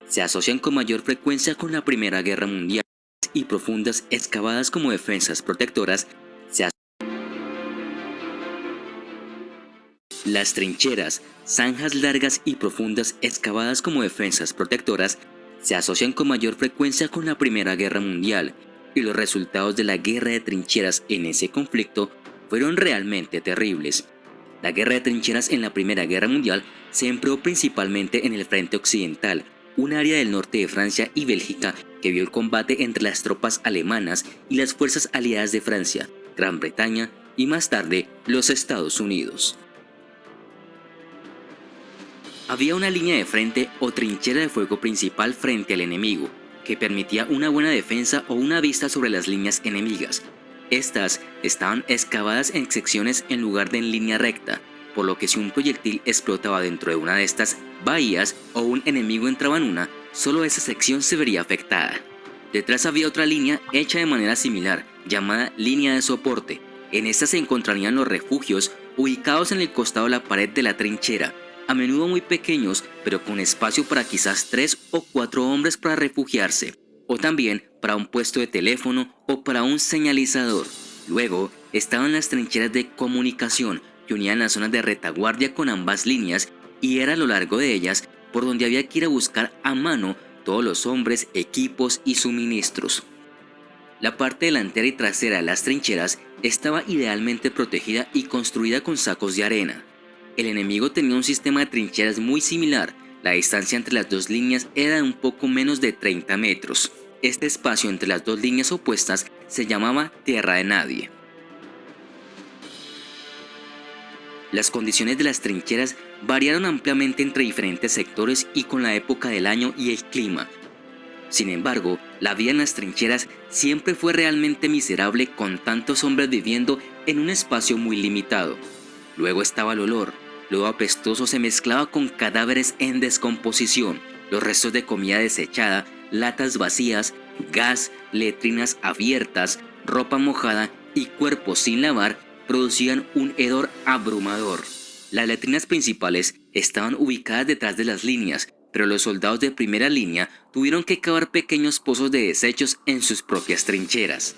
Se asocian con mayor frecuencia con la Primera Guerra Mundial y profundas excavadas como defensas protectoras. Las trincheras, zanjas largas y profundas excavadas como defensas protectoras, se asocian con mayor frecuencia con la Primera Guerra Mundial, y los resultados de la guerra de trincheras en ese conflicto fueron realmente terribles. La guerra de trincheras en la Primera Guerra Mundial se empleó principalmente en el frente occidental, un área del norte de Francia y Bélgica que vio el combate entre las tropas alemanas y las fuerzas aliadas de Francia, Gran Bretaña y más tarde los Estados Unidos. Había una línea de frente o trinchera de fuego principal frente al enemigo, que permitía una buena defensa o una vista sobre las líneas enemigas. Estas estaban excavadas en secciones en lugar de en línea recta, por lo que si un proyectil explotaba dentro de una de estas bahías o un enemigo entraba en una, solo esa sección se vería afectada. Detrás había otra línea hecha de manera similar, llamada línea de soporte. En esta se encontrarían los refugios ubicados en el costado de la pared de la trinchera, a menudo muy pequeños, pero con espacio para quizás 3 o 4 hombres para refugiarse, o también para un puesto de teléfono o para un señalizador. Luego estaban las trincheras de comunicación, que unían las zonas de retaguardia con ambas líneas, y era a lo largo de ellas por donde había que ir a buscar a mano todos los hombres, equipos y suministros. La parte delantera y trasera de las trincheras estaba idealmente protegida y construida con sacos de arena. El enemigo tenía un sistema de trincheras muy similar. La distancia entre las dos líneas era de un poco menos de 30 metros. Este espacio entre las dos líneas opuestas se llamaba tierra de nadie. Las condiciones de las trincheras variaron ampliamente entre diferentes sectores y con la época del año y el clima. Sin embargo, la vida en las trincheras siempre fue realmente miserable, con tantos hombres viviendo en un espacio muy limitado. Luego estaba el olor. Lo apestoso se mezclaba con cadáveres en descomposición, los restos de comida desechada, latas vacías, gas, letrinas abiertas, ropa mojada y cuerpos sin lavar producían un hedor abrumador. Las letrinas principales estaban ubicadas detrás de las líneas, pero los soldados de primera línea tuvieron que cavar pequeños pozos de desechos en sus propias trincheras.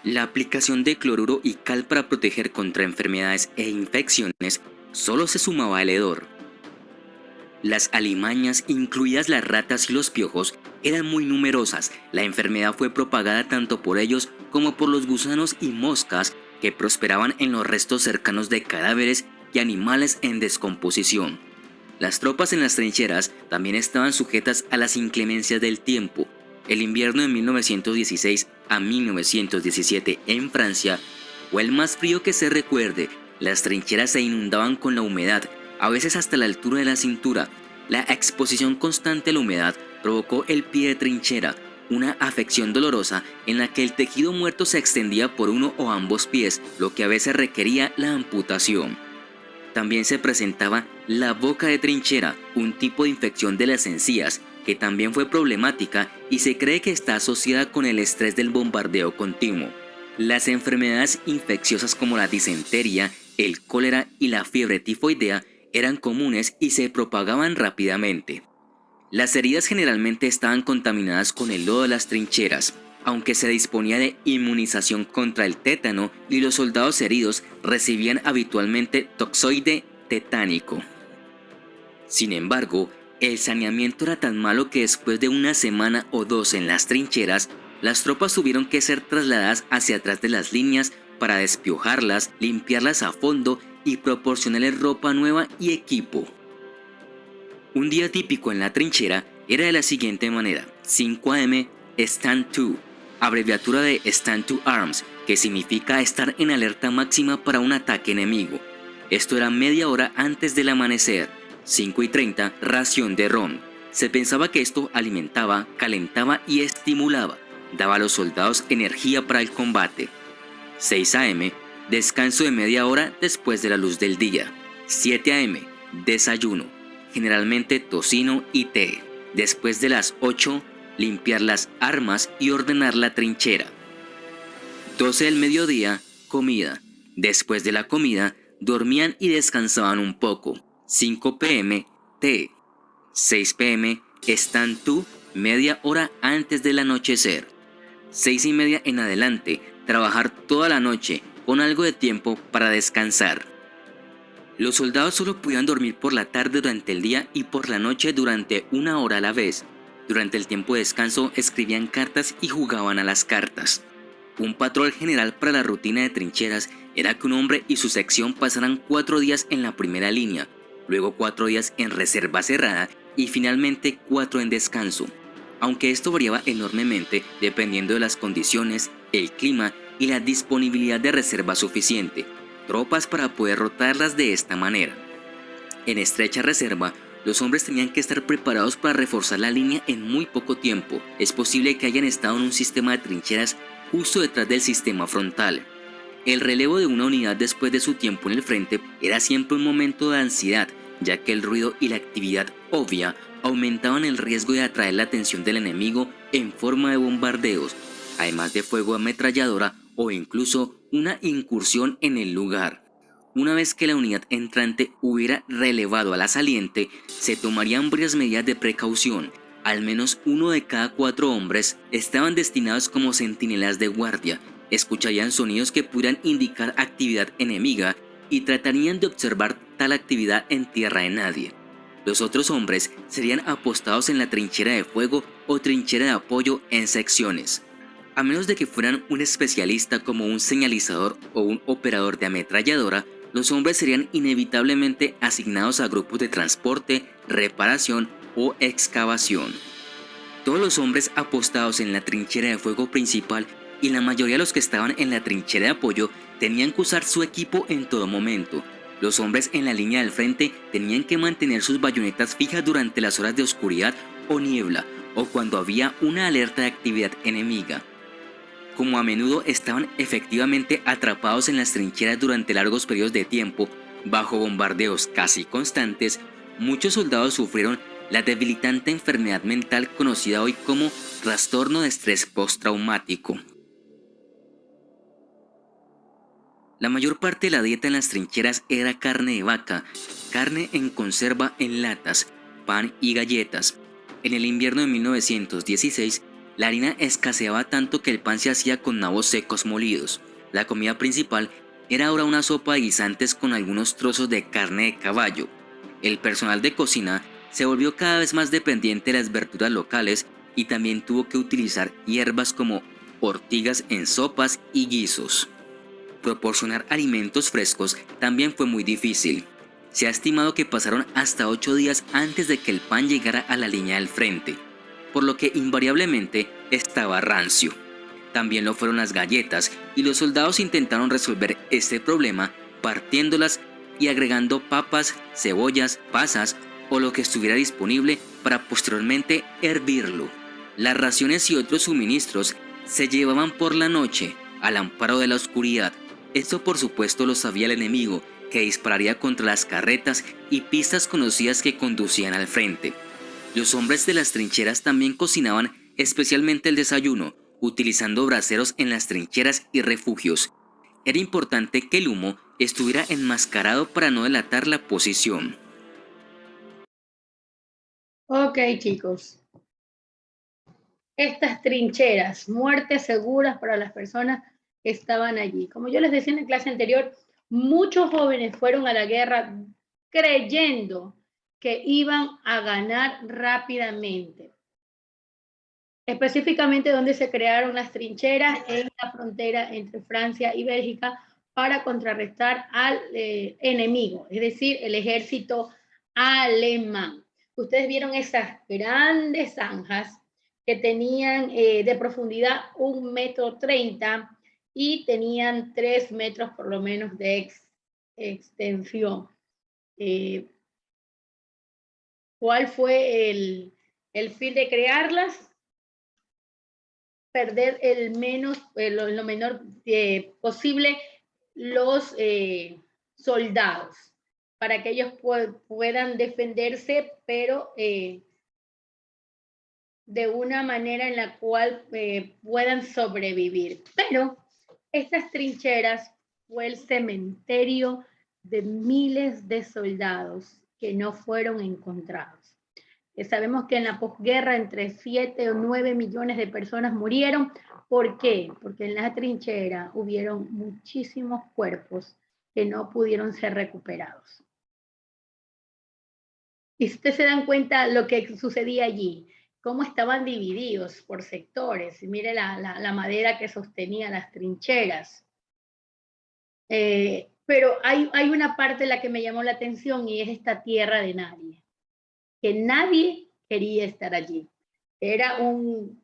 La aplicación de cloruro y cal para proteger contra enfermedades e infecciones solo se sumaba al hedor. Las alimañas, incluidas las ratas y los piojos, eran muy numerosas. La enfermedad fue propagada tanto por ellos como por los gusanos y moscas que prosperaban en los restos cercanos de cadáveres y animales en descomposición. Las tropas en las trincheras también estaban sujetas a las inclemencias del tiempo. El invierno de 1916 a 1917 en Francia fue el más frío que se recuerde. Las trincheras se inundaban con la humedad, a veces hasta la altura de la cintura. La exposición constante a la humedad provocó el pie de trinchera, una afección dolorosa en la que el tejido muerto se extendía por uno o ambos pies, lo que a veces requería la amputación. También se presentaba la boca de trinchera, un tipo de infección de las encías, que también fue problemática y se cree que está asociada con el estrés del bombardeo continuo. Las enfermedades infecciosas como la disentería, el cólera y la fiebre tifoidea eran comunes y se propagaban rápidamente. Las heridas generalmente estaban contaminadas con el lodo de las trincheras, aunque se disponía de inmunización contra el tétano y los soldados heridos recibían habitualmente toxoide tetánico. Sin embargo, el saneamiento era tan malo que después de una semana o dos en las trincheras, las tropas tuvieron que ser trasladadas hacia atrás de las líneas para despiojarlas, limpiarlas a fondo y proporcionarles ropa nueva y equipo. Un día típico en la trinchera era de la siguiente manera: 5 AM, Stand to, abreviatura de Stand to Arms, que significa estar en alerta máxima para un ataque enemigo. Esto era media hora antes del amanecer. 5:30, ración de ron. Se pensaba que esto alimentaba, calentaba y estimulaba. Daba a los soldados energía para el combate. 6 AM, descanso de media hora después de la luz del día. 7 AM, desayuno, generalmente tocino y té. Después de las 8, limpiar las armas y ordenar la trinchera. 12 del mediodía, comida. Después de la comida, dormían y descansaban un poco. 5 PM, té. 6 PM, Están tú media hora antes del anochecer. 6:30 en adelante, trabajar toda la noche con algo de tiempo para descansar. Los soldados solo podían dormir por la tarde durante el día y por la noche durante 1 hora a la vez. Durante el tiempo de descanso escribían cartas y jugaban a las cartas. Un patrón general para la rutina de trincheras era que un hombre y su sección pasaran 4 días en la primera línea, luego 4 días en reserva cerrada y finalmente 4 en descanso. Aunque esto variaba enormemente dependiendo de las condiciones, el clima y la disponibilidad de reserva suficiente, tropas para poder rotarlas de esta manera. En estrecha reserva, los hombres tenían que estar preparados para reforzar la línea en muy poco tiempo. Es posible que hayan estado en un sistema de trincheras justo detrás del sistema frontal. El relevo de una unidad después de su tiempo en el frente era siempre un momento de ansiedad, ya que el ruido y la actividad obvia aumentaban el riesgo de atraer la atención del enemigo en forma de bombardeos, además de fuego de ametralladora o incluso una incursión en el lugar. Una vez que la unidad entrante hubiera relevado a la saliente, se tomarían varias medidas de precaución. Al menos uno de cada 4 hombres estaban destinados como centinelas de guardia, escucharían sonidos que pudieran indicar actividad enemiga y tratarían de observar tal actividad en tierra de nadie. Los otros hombres serían apostados en la trinchera de fuego o trinchera de apoyo en secciones. A menos de que fueran un especialista como un señalizador o un operador de ametralladora, los hombres serían inevitablemente asignados a grupos de transporte, reparación o excavación. Todos los hombres apostados en la trinchera de fuego principal y la mayoría de los que estaban en la trinchera de apoyo tenían que usar su equipo en todo momento. Los hombres en la línea del frente tenían que mantener sus bayonetas fijas durante las horas de oscuridad o niebla o cuando había una alerta de actividad enemiga. Como a menudo estaban efectivamente atrapados en las trincheras durante largos periodos de tiempo, bajo bombardeos casi constantes, muchos soldados sufrieron la debilitante enfermedad mental conocida hoy como trastorno de estrés postraumático. La mayor parte de la dieta en las trincheras era carne de vaca, carne en conserva en latas, pan y galletas. En el invierno de 1916, la harina escaseaba tanto que el pan se hacía con nabos secos molidos. La comida principal era ahora una sopa de guisantes con algunos trozos de carne de caballo. El personal de cocina se volvió cada vez más dependiente de las verduras locales y también tuvo que utilizar hierbas como ortigas en sopas y guisos. Proporcionar alimentos frescos también fue muy difícil. Se ha estimado que pasaron hasta 8 días antes de que el pan llegara a la línea del frente, por lo que invariablemente estaba rancio. También lo fueron las galletas y los soldados intentaron resolver este problema partiéndolas y agregando papas, cebollas, pasas o lo que estuviera disponible para posteriormente hervirlo. Las raciones y otros suministros se llevaban por la noche al amparo de la oscuridad. Esto por supuesto lo sabía el enemigo, que dispararía contra las carretas y pistas conocidas que conducían al frente. Los hombres de las trincheras también cocinaban especialmente el desayuno, utilizando braseros en las trincheras y refugios. Era importante que el humo estuviera enmascarado para no delatar la posición. Ok, chicos. Estas trincheras, muertes seguras para las personas que estaban allí. Como yo les decía en la clase anterior, muchos jóvenes fueron a la guerra creyendo que iban a ganar rápidamente. Específicamente donde se crearon las trincheras en la frontera entre Francia y Bélgica para contrarrestar al enemigo, es decir, el ejército alemán. Ustedes vieron esas grandes zanjas que tenían de profundidad 1,30 m y tenían 3 metros por lo menos de extensión. ¿Cuál fue el fin de crearlas? Perder lo menor posible los soldados para que ellos puedan defenderse, pero de una manera en la cual puedan sobrevivir. Pero estas trincheras fue el cementerio de miles de soldados que no fueron encontrados. Sabemos que en la posguerra entre 7 o 9 millones de personas murieron. ¿Por qué? Porque en la trinchera hubieron muchísimos cuerpos que no pudieron ser recuperados. Y ustedes se dan cuenta lo que sucedía allí, cómo estaban divididos por sectores. Mire la madera que sostenía las trincheras. Pero hay una parte en la que me llamó la atención y es esta tierra de nadie, que nadie quería estar allí. Era un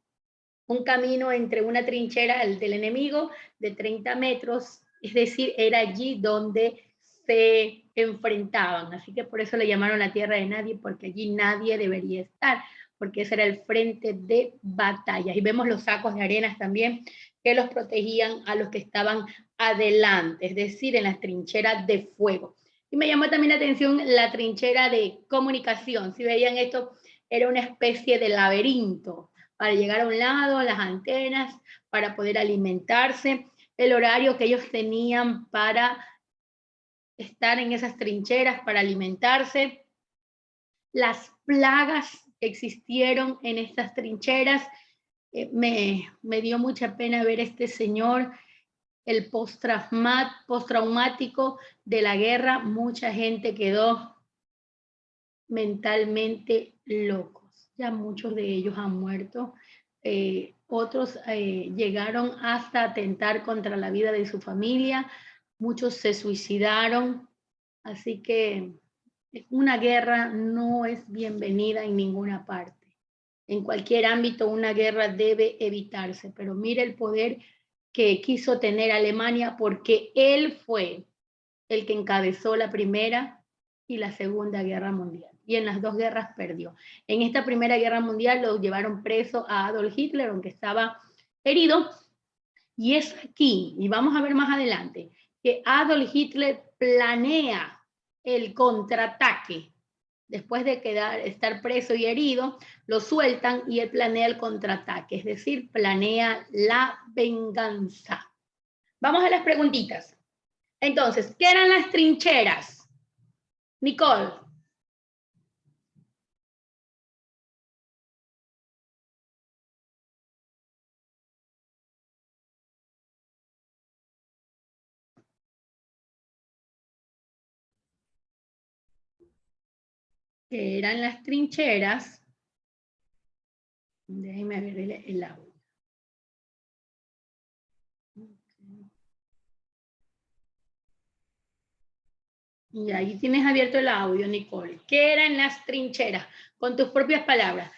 camino entre una trinchera del enemigo de 30 metros, es decir, era allí donde se enfrentaban. Así que por eso le llamaron la tierra de nadie, porque allí nadie debería estar, porque ese era el frente de batalla. Y vemos los sacos de arenas también que los protegían a los que estaban adelante, es decir, en las trincheras de fuego. Y me llamó también la atención la trinchera de comunicación. Si veían esto, era una especie de laberinto para llegar a un lado, las antenas, para poder alimentarse, el horario que ellos tenían para estar en esas trincheras, para alimentarse, las plagas que existieron en estas trincheras. Me dio mucha pena ver este señor, el postraumático de la guerra. Mucha gente quedó mentalmente locos. Ya muchos de ellos han muerto. Otros llegaron hasta atentar contra la vida de su familia. Muchos se suicidaron. Así que una guerra no es bienvenida en ninguna parte. En cualquier ámbito una guerra debe evitarse. Pero mire el poder que quiso tener Alemania, porque él fue el que encabezó la Primera y la Segunda Guerra Mundial. Y en las dos guerras perdió. En esta Primera Guerra Mundial lo llevaron preso a Adolf Hitler, aunque estaba herido. Y es aquí, y vamos a ver más adelante, que Adolf Hitler planea el contraataque. Después de estar preso y herido, lo sueltan y él planea el contraataque, es decir, planea la venganza. Vamos a las preguntitas. Entonces, ¿qué eran las trincheras? Nicole. ¿Qué eran las trincheras? Déjenme ver el audio. Y ahí tienes abierto el audio, Nicole. ¿Qué eran las trincheras? Con tus propias palabras.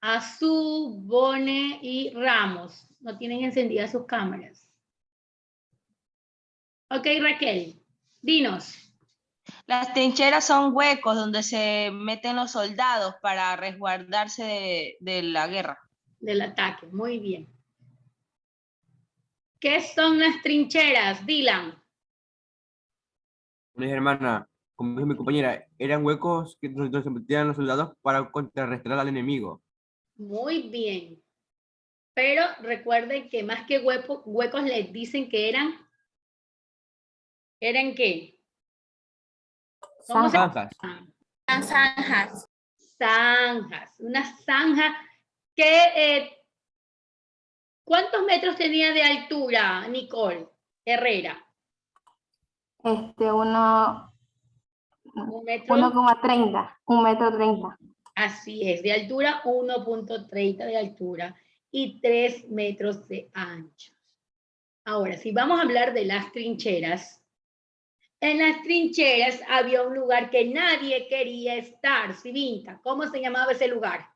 Azú, Bone y Ramos. No tienen encendidas sus cámaras. Ok, Raquel, dinos. Las trincheras son huecos donde se meten los soldados para resguardarse de la guerra. Del ataque, muy bien. ¿Qué son las trincheras, Dylan? Una hermana, como dijo mi compañera, eran huecos que donde se metían los soldados para contrarrestar al enemigo. Muy bien. Pero recuerden que más que huecos les dicen que eran qué? ¿Cómo se llama? Zanjas. Zanjas. Una zanja que ¿cuántos metros tenía de altura, Nicole Herrera? Uno, ¿Un metro? 1,30, 1,30 m. Así es, de altura 1,30 de altura y 3 metros de ancho. Ahora, si vamos a hablar de las trincheras, en las trincheras había un lugar que nadie quería estar, Civinta. ¿Cómo se llamaba ese lugar?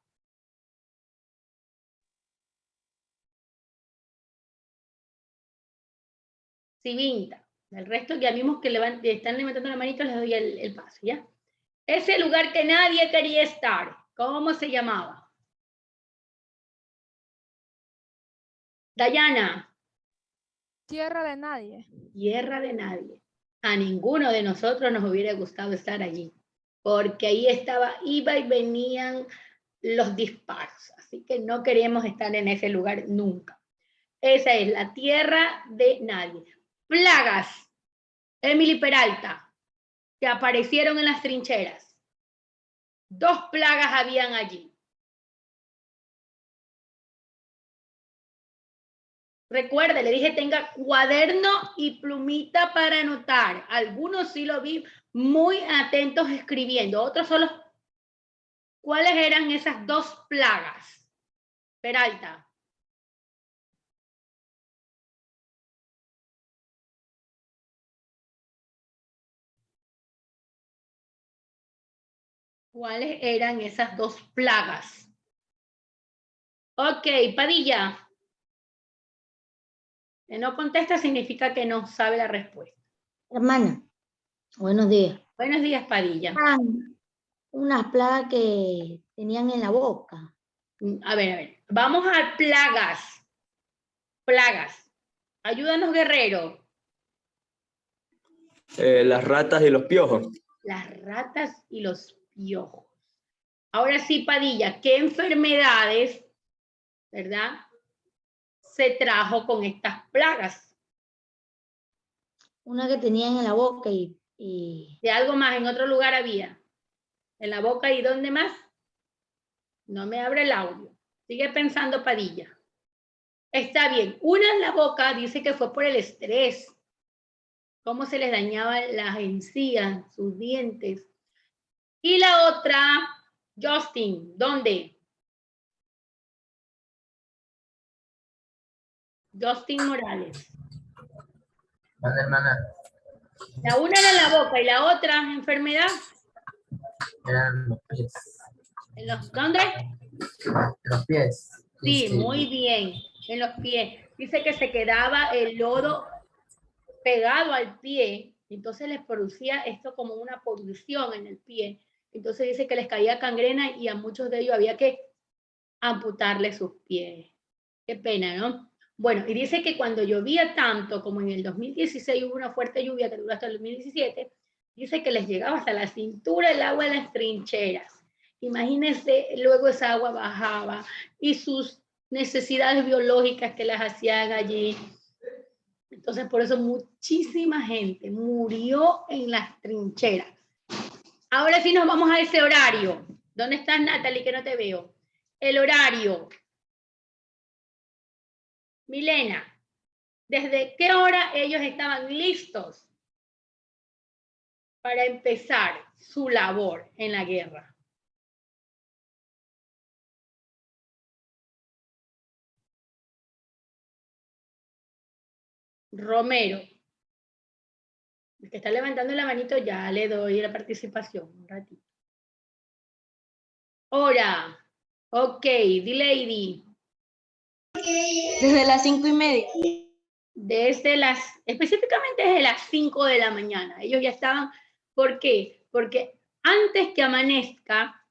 Civinta. El resto ya vimos que están levantando la manito, les doy el paso, ¿ya? Ese lugar que nadie quería estar, ¿cómo se llamaba? Dayana. Tierra de nadie. Tierra de nadie. A ninguno de nosotros nos hubiera gustado estar allí, porque ahí iba y venían los disparos, así que no queríamos estar en ese lugar nunca. Esa es la tierra de nadie. Plagas, Emily Peralta, que aparecieron en las trincheras. 2 plagas habían allí. Recuerde, le dije tenga cuaderno y plumita para anotar. Algunos sí lo vi muy atentos escribiendo, otros solo. ¿Cuáles eran esas 2 plagas? Peralta. ¿Cuáles eran esas 2 plagas? Ok, Padilla. Que no contesta significa que no sabe la respuesta. Hermana, buenos días. Buenos días, Padilla. Unas plagas que tenían en la boca. A ver. Vamos a plagas. Plagas. Ayúdanos, Guerrero. Las ratas y los piojos. Las ratas y los piojos. Ahora sí, Padilla, ¿qué enfermedades, verdad, se trajo con estas plagas? Una que tenían en la boca y... ¿De algo más en otro lugar había? ¿En la boca y dónde más? No me abre el audio. Sigue pensando, Padilla. Está bien. Una en la boca dice que fue por el estrés. Cómo se les dañaban las encías, sus dientes. Y la otra, Justin, ¿dónde? Justin Morales. Vale, hermana. La una era en la boca y la otra enfermedad. Eran los pies. ¿En los dónde? Los pies. Sí, muy bien. En los pies. Dice que se quedaba el lodo pegado al pie, entonces les producía esto como una polución en el pie. Entonces dice que les caía gangrena y a muchos de ellos había que amputarle sus pies. Qué pena, ¿no? Bueno, y dice que cuando llovía tanto, como en el 2016 hubo una fuerte lluvia que duró hasta el 2017, dice que les llegaba hasta la cintura el agua en las trincheras. Imagínense, luego esa agua bajaba y sus necesidades biológicas que las hacían allí. Entonces, por eso muchísima gente murió en las trincheras. Ahora sí nos vamos a ese horario. ¿Dónde estás, Natalie, que no te veo? El horario. Milena, ¿desde qué hora ellos estaban listos para empezar su labor en la guerra? Romero. El que está levantando la manito ya le doy la participación un ratito. Hora. Ok, D-Lady. Desde las 5:30. Específicamente desde las 5 de la mañana. Ellos ya estaban, ¿por qué? Porque antes que amanezca,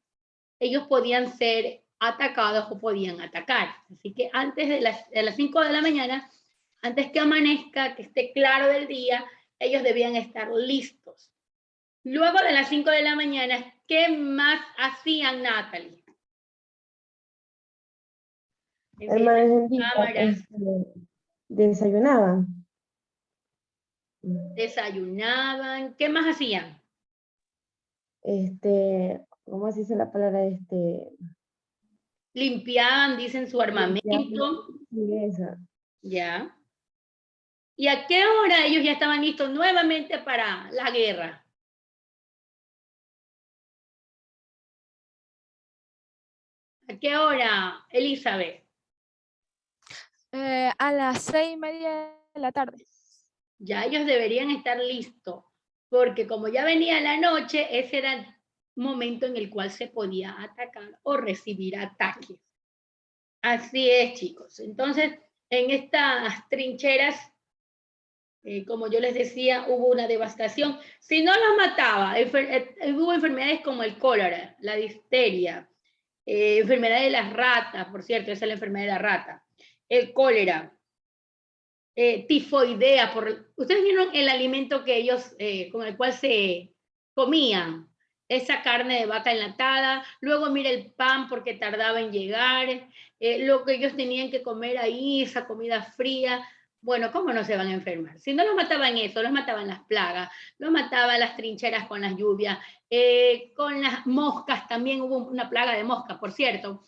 ellos podían ser atacados o podían atacar. Así que antes de las 5 de la mañana, antes que amanezca, que esté claro del día, ellos debían estar listos. Luego de las 5 de la mañana, ¿qué más hacían, Natalie? Hermanas, desayunaban. Desayunaban. ¿Qué más hacían? ¿Cómo se dice la palabra? Limpiaban, dicen, su armamento. Sí, esa. Ya. ¿Y a qué hora ellos ya estaban listos nuevamente para la guerra? ¿A qué hora, Elizabeth? A las 6:30 de la tarde. Ya ellos deberían estar listos, porque como ya venía la noche, ese era el momento en el cual se podía atacar o recibir ataques. Así es, chicos. Entonces, en estas trincheras, como yo les decía, hubo una devastación. Si no los mataba, hubo enfermedades como el cólera, la difteria, enfermedad de las ratas, por cierto, esa es la enfermedad de la rata, el cólera, tifoidea. Ustedes vieron el alimento que ellos, con el cual se comían, esa carne de vaca enlatada, luego mira el pan porque tardaba en llegar, lo que ellos tenían que comer ahí, esa comida fría. Bueno, ¿cómo no se van a enfermar? Si no los mataban eso, los mataban las plagas, los mataban las trincheras con las lluvias, con las moscas, también hubo una plaga de moscas, por cierto.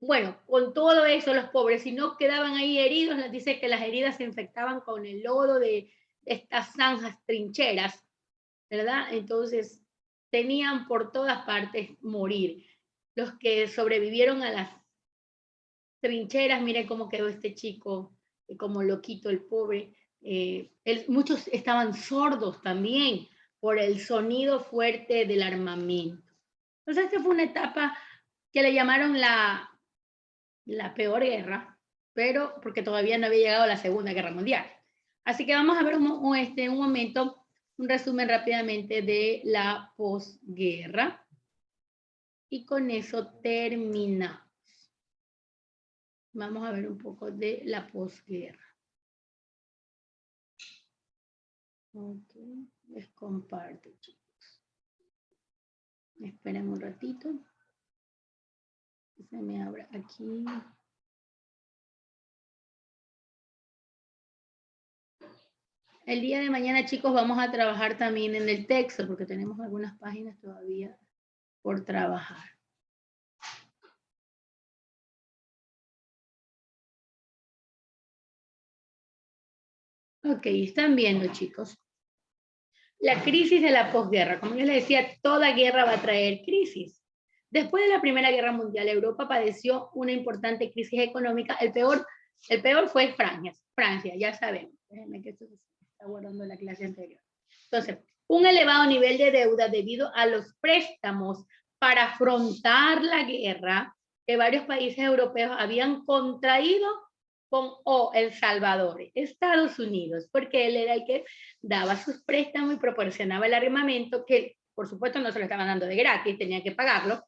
Bueno, con todo eso los pobres, si no quedaban ahí heridos, les dice que las heridas se infectaban con el lodo de estas zanjas trincheras, ¿verdad? Entonces tenían por todas partes morir. Los que sobrevivieron a las trincheras, miren cómo quedó este chico, como loquito el pobre. Muchos estaban sordos también por el sonido fuerte del armamento. Entonces esta fue una etapa que le llamaron la peor guerra, pero porque todavía no había llegado la Segunda Guerra Mundial. Así que vamos a ver un momento, un resumen rápidamente de la posguerra. Y con eso terminamos. Vamos a ver un poco de la posguerra. Ok, les comparto, chicos. Esperen un ratito. Se me abre aquí. El día de mañana, chicos, vamos a trabajar también en el texto, porque tenemos algunas páginas todavía por trabajar. Ok, están viendo, chicos. La crisis de la posguerra. Como yo les decía, toda guerra va a traer crisis. Después de la Primera Guerra Mundial, Europa padeció una importante crisis económica. El peor fue Francia, ya sabemos. Déjenme que esto se está guardando la clase anterior. Entonces, un elevado nivel de deuda debido a los préstamos para afrontar la guerra que varios países europeos habían contraído con El Salvador, Estados Unidos, porque él era el que daba sus préstamos y proporcionaba el armamento, que por supuesto no se lo estaban dando de gratis, tenía que pagarlo.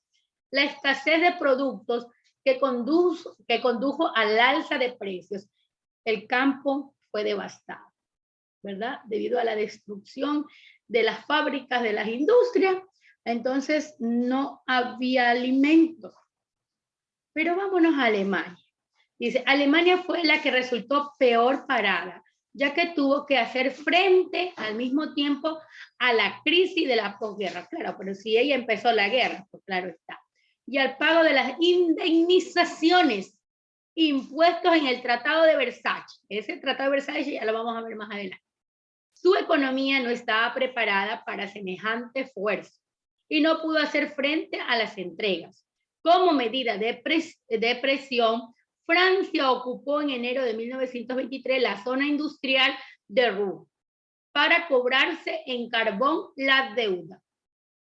La escasez de productos que condujo al alza de precios. El campo fue devastado, ¿verdad? Debido a la destrucción de las fábricas, de las industrias, entonces no había alimento. Pero vámonos a Alemania. Dice, Alemania fue la que resultó peor parada, ya que tuvo que hacer frente al mismo tiempo a la crisis de la posguerra. Claro, pero si ella empezó la guerra, pues claro está. Y al pago de las indemnizaciones impuestos en el Tratado de Versalles. Ese Tratado de Versalles ya lo vamos a ver más adelante. Su economía no estaba preparada para semejante esfuerzo y no pudo hacer frente a las entregas. Como medida de presión, Francia ocupó en enero de 1923 la zona industrial de Ruhr para cobrarse en carbón la deuda.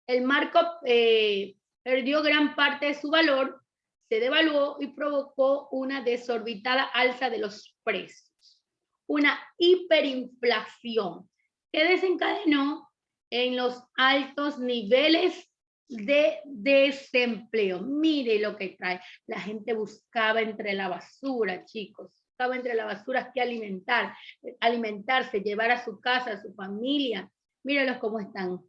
El marco perdió gran parte de su valor, se devaluó y provocó una desorbitada alza de los precios. Una hiperinflación que desencadenó en los altos niveles de desempleo. Mire lo que trae. La gente buscaba entre la basura, chicos. Buscaba entre la basura que alimentarse, llevar a su casa, a su familia. Mírenlos cómo están.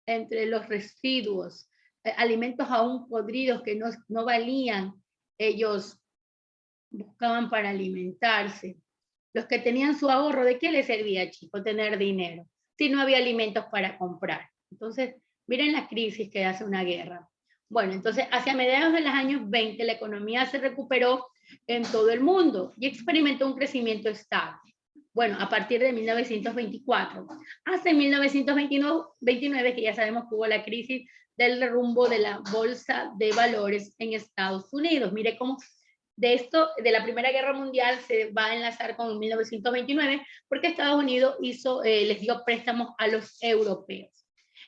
Entre los residuos, alimentos aún podridos que no valían, ellos buscaban para alimentarse. Los que tenían su ahorro, ¿de qué les servía, chicos, tener dinero? Si no había alimentos para comprar. Entonces, miren la crisis que hace una guerra. Bueno, entonces, hacia mediados de los años 20, la economía se recuperó en todo el mundo y experimentó un crecimiento estable. Bueno, a partir de 1924. Hasta 1929, que ya sabemos que hubo la crisis del derrumbo de la bolsa de valores en Estados Unidos. Mire cómo de la Primera Guerra Mundial se va a enlazar con 1929, porque Estados Unidos les dio préstamos a los europeos.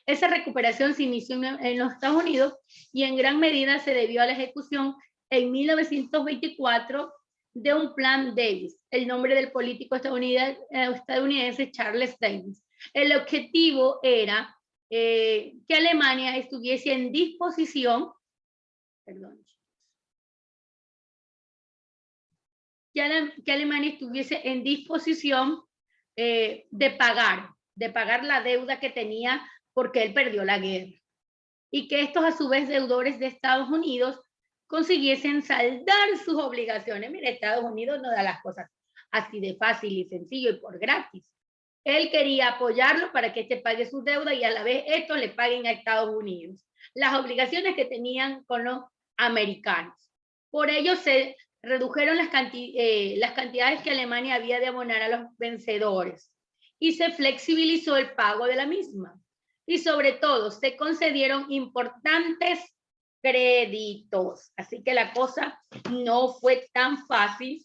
Esa recuperación se inició en los Estados Unidos y en gran medida se debió a la ejecución en 1924 de un plan Davis, el nombre del político estadounidense Charles Davis. El objetivo era que Alemania estuviese en disposición, que Alemania estuviese en disposición de pagar la deuda que tenía porque él perdió la guerra. Y que estos, a su vez, deudores de Estados Unidos consiguiesen saldar sus obligaciones. Mire, Estados Unidos no da las cosas así de fácil y sencillo y por gratis. Él quería apoyarlo para que este pague sus deudas y a la vez estos le paguen a Estados Unidos las obligaciones que tenían con los americanos. Por ello se redujeron las cantidades que Alemania había de abonar a los vencedores y se flexibilizó el pago de la misma. Y sobre todo se concedieron importantes créditos. Así que la cosa no fue tan fácil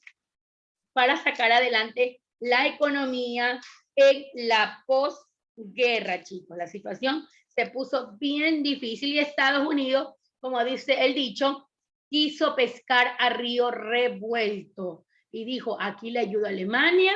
para sacar adelante la economía en la posguerra, chicos. La situación se puso bien difícil y Estados Unidos, como dice el dicho, quiso pescar a río revuelto y dijo, aquí le ayudo a Alemania